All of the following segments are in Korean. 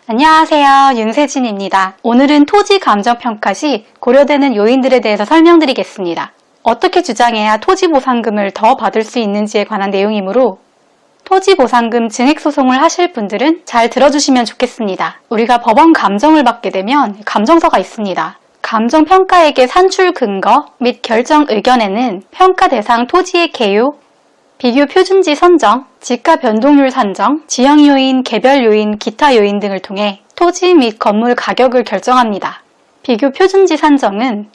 안녕하세요. 윤세진입니다. 오늘은 토지 감정평가 시 고려되는 요인들에 대해서 설명드리겠습니다. 어떻게 주장해야 토지보상금을 더 받을 수 있는지에 관한 내용이므로 토지보상금 증액소송을 하실 분들은 잘 들어주시면 좋겠습니다. 우리가 법원 감정을 받게 되면 감정서가 있습니다. 감정평가액의 산출 근거 및 결정 의견에는 평가 대상 토지의 개요, 비교 표준지 선정, 지가 변동률 산정, 지형 요인, 개별 요인, 기타 요인 등을 통해 토지 및 건물 가격을 결정합니다. 비교 표준지 산정은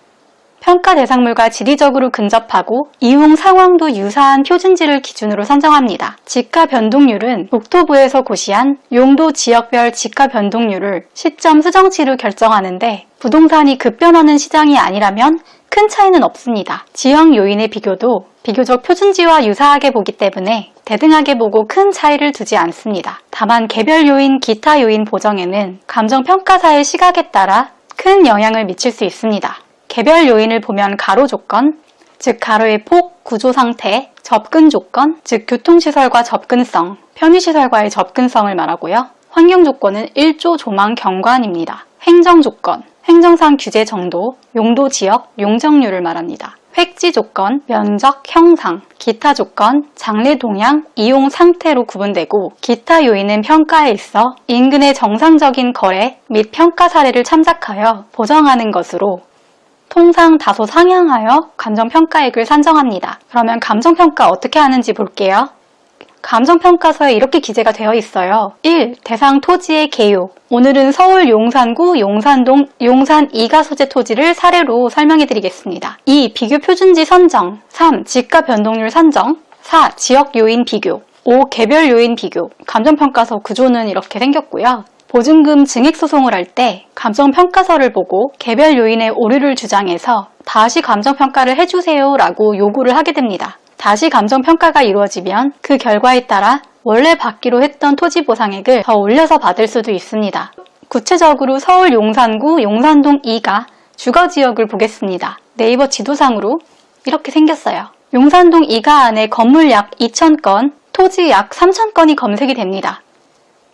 평가 대상물과 지리적으로 근접하고 이용 상황도 유사한 표준지를 기준으로 산정합니다. 지가 변동률은 국토부에서 고시한 용도 지역별 지가 변동률을 시점 수정치로 결정하는데 부동산이 급변하는 시장이 아니라면 큰 차이는 없습니다. 지형 요인의 비교도 비교적 표준지와 유사하게 보기 때문에 대등하게 보고 큰 차이를 두지 않습니다. 다만 개별 요인, 기타 요인 보정에는 감정평가사의 시각에 따라 큰 영향을 미칠 수 있습니다. 개별 요인을 보면 가로 조건, 즉 가로의 폭, 구조 상태, 접근 조건, 즉 교통시설과 접근성, 편의시설과의 접근성을 말하고요. 환경 조건은 1조 조망 경관입니다. 행정 조건, 행정상 규제 정도, 용도 지역, 용적률을 말합니다. 획지 조건, 면적, 형상, 기타 조건, 장래 동향, 이용 상태로 구분되고 기타 요인은 평가에 있어 인근의 정상적인 거래 및 평가 사례를 참작하여 보정하는 것으로 통상 다소 상향하여 감정평가액을 산정합니다. 그러면 감정평가 어떻게 하는지 볼게요. 감정평가서에 이렇게 기재가 되어 있어요. 1. 대상 토지의 개요. 오늘은 서울 용산구 용산동 용산 2가 소재 토지를 사례로 설명해 드리겠습니다. 2. 비교 표준지 선정. 3. 지가 변동률 산정. 4. 지역 요인 비교. 5. 개별 요인 비교. 감정평가서 구조는 이렇게 생겼고요. 보증금 증액소송을 할 때 감정평가서를 보고 개별 요인의 오류를 주장해서 다시 감정평가를 해주세요 라고 요구를 하게 됩니다. 다시 감정평가가 이루어지면 그 결과에 따라 원래 받기로 했던 토지보상액을 더 올려서 받을 수도 있습니다. 구체적으로 서울 용산구 용산동 2가 주거지역을 보겠습니다. 네이버 지도상으로 이렇게 생겼어요. 용산동 2가 안에 건물 약 2,000건, 토지 약 3,000건이 검색이 됩니다.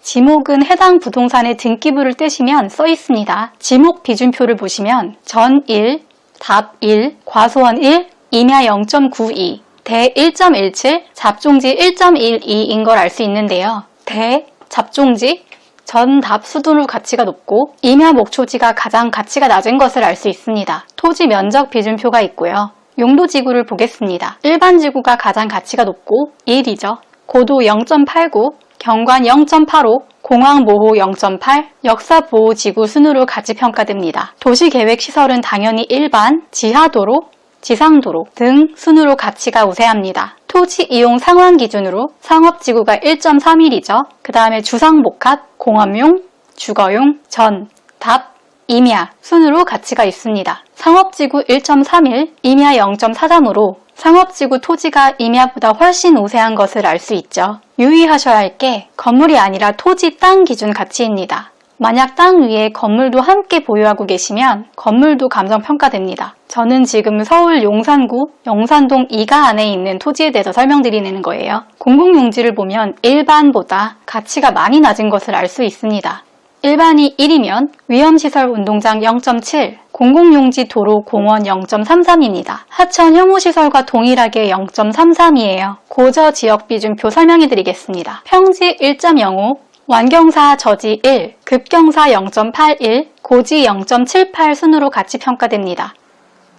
지목은 해당 부동산의 등기부를 떼시면 써 있습니다. 지목 비준표를 보시면 전 1, 답 1, 과소원 1, 임야 0.92, 대 1.17, 잡종지 1.12인 걸 알 수 있는데요. 대, 잡종지, 전 답 수두로 가치가 높고 임야 목초지가 가장 가치가 낮은 것을 알 수 있습니다. 토지 면적 비준표가 있고요. 용도 지구를 보겠습니다. 일반 지구가 가장 가치가 높고 1이죠. 고도 0.89, 경관 0.85, 공항보호 0.8, 역사보호지구 순으로 같이 평가됩니다. 도시계획시설은 당연히 일반, 지하도로, 지상도로 등 순으로 가치가 우세합니다. 토지 이용 상환 기준으로 상업지구가 1.31이죠. 그 다음에 주상복합, 공업용, 주거용, 전, 답, 임야 순으로 가치가 있습니다. 상업지구 1.31, 임야 0.43으로 상업지구 토지가 임야보다 훨씬 우세한 것을 알 수 있죠. 유의하셔야 할 게 건물이 아니라 토지 땅 기준 가치입니다. 만약 땅 위에 건물도 함께 보유하고 계시면 건물도 감정평가됩니다. 저는 지금 서울 용산구 용산동 2가 안에 있는 토지에 대해서 설명드리는 거예요. 공공용지를 보면 일반보다 가치가 많이 낮은 것을 알 수 있습니다. 일반이 1이면 위험시설 운동장 0.7, 공공용지 도로 공원 0.33입니다. 하천 혐오시설과 동일하게 0.33이에요. 고저 지역 비준표 설명해 드리겠습니다. 평지 1.05, 완경사 저지 1, 급경사 0.81, 고지 0.78 순으로 같이 평가됩니다.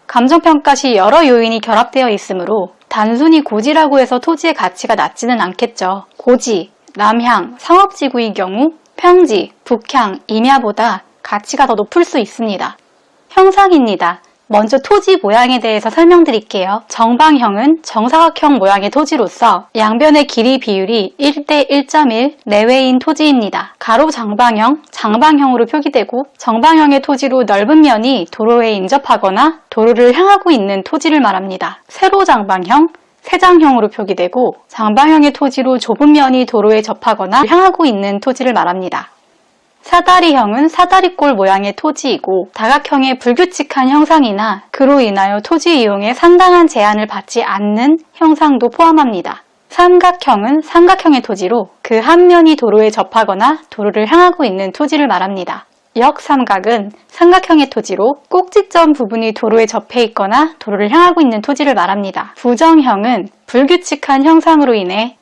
감정평가 시 여러 요인이 결합되어 있으므로 단순히 고지라고 해서 토지의 가치가 낮지는 않겠죠. 고지, 남향, 상업지구의 경우 평지, 북향, 임야보다 가치가 더 높을 수 있습니다. 형상입니다. 먼저 토지 모양에 대해서 설명드릴게요. 정방형은 정사각형 모양의 토지로서 양변의 길이 비율이 1대 1.1 내외인 토지입니다. 가로 장방형, 장방형으로 표기되고 정방형의 토지로 넓은 면이 도로에 인접하거나 도로를 향하고 있는 토지를 말합니다. 세로 장방형, 세장형으로 표기되고 장방형의 토지로 좁은 면이 도로에 접하거나 향하고 있는 토지를 말합니다. 사다리형은 사다리꼴 모양의 토지이고 다각형의 불규칙한 형상이나 그로 인하여 토지 이용에 상당한 제한을 받지 않는 형상도 포함합니다. 삼각형은 삼각형의 토지로 그 한 면이 도로에 접하거나 도로를 향하고 있는 토지를 말합니다. 역삼각은 삼각형의 토지로 꼭지점 부분이 도로에 접해 있거나 도로를 향하고 있는 토지를 말합니다. 부정형은 불규칙한 형상으로 인해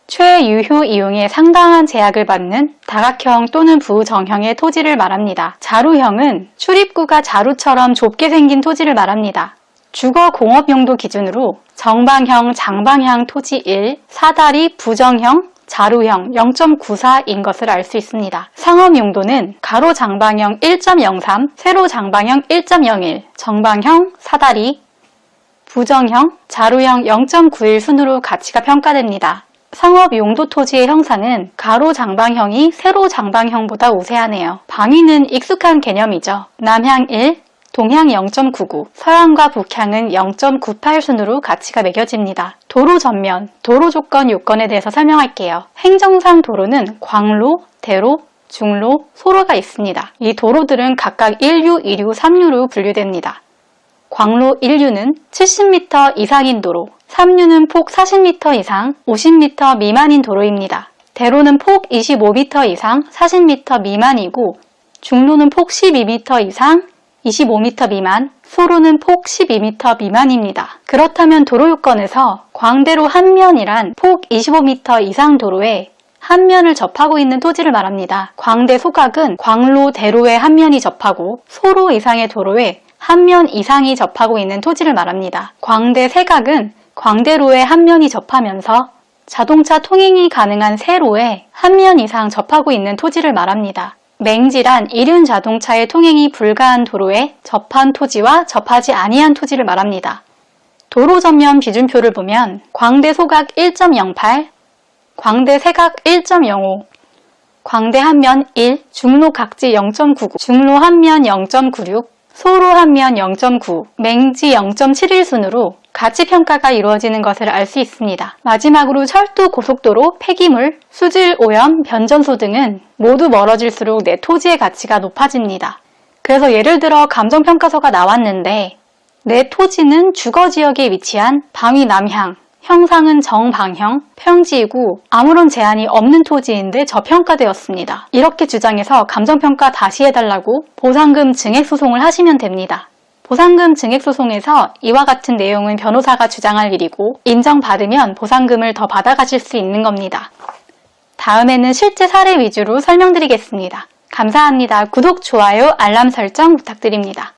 최유효 이용에 상당한 제약을 받는 다각형 또는 부정형의 토지를 말합니다. 자루형은 출입구가 자루처럼 좁게 생긴 토지를 말합니다. 주거 공업 용도 기준으로 정방형, 장방향 토지 1, 사다리, 부정형, 자루형 0.94인 것을 알 수 있습니다. 상업 용도는 가로 장방형 1.03, 세로 장방형 1.01, 정방형, 사다리, 부정형, 자루형 0.91 순으로 가치가 평가됩니다. 상업 용도 토지의 형상은 가로 장방형이 세로 장방형보다 우세하네요. 방위는 익숙한 개념이죠. 남향 1, 동향 0.99, 서향과 북향은 0.98 순으로 가치가 매겨집니다. 도로 전면, 도로 조건 요건에 대해서 설명할게요. 행정상 도로는 광로, 대로, 중로, 소로가 있습니다. 이 도로들은 각각 1류, 2류, 3류로 분류됩니다. 광로 1류는 70m 이상인 도로, 3류는 폭 40m 이상, 50m 미만인 도로입니다. 대로는 폭 25m 이상, 40m 미만이고, 중로는 폭 12m 이상, 25m 미만, 소로는 폭 12m 미만입니다. 그렇다면 도로 요건에서 광대로 한 면이란 폭 25m 이상 도로에 한 면을 접하고 있는 토지를 말합니다. 광대 소각은 광로, 대로의 한 면이 접하고 소로 이상의 도로에 한 면 이상이 접하고 있는 토지를 말합니다. 광대 세각은 광대로의 한 면이 접하면서 자동차 통행이 가능한 세로에 한 면 이상 접하고 있는 토지를 말합니다. 맹지란 이륜 자동차의 통행이 불가한 도로에 접한 토지와 접하지 아니한 토지를 말합니다. 도로 전면 비준표를 보면 광대 소각 1.08, 광대 세각 1.05, 광대 한면 1, 중로 각지 0.99, 중로 한면 0.96, 소로 한면 0.9, 맹지 0.71 순으로 가치 평가가 이루어지는 것을 알 수 있습니다. 마지막으로 철도, 고속도로, 폐기물, 수질 오염, 변전소 등은 모두 멀어질수록 내 토지의 가치가 높아집니다. 그래서 예를 들어 감정평가서가 나왔는데 내 토지는 주거지역에 위치한 방위 남향, 형상은 정방형, 평지이고 아무런 제한이 없는 토지인데 저평가되었습니다. 이렇게 주장해서 감정평가 다시 해달라고 보상금 증액 소송을 하시면 됩니다. 보상금 증액 소송에서 이와 같은 내용은 변호사가 주장할 일이고 인정받으면 보상금을 더 받아가실 수 있는 겁니다. 다음에는 실제 사례 위주로 설명드리겠습니다. 감사합니다. 구독, 좋아요, 알람 설정 부탁드립니다.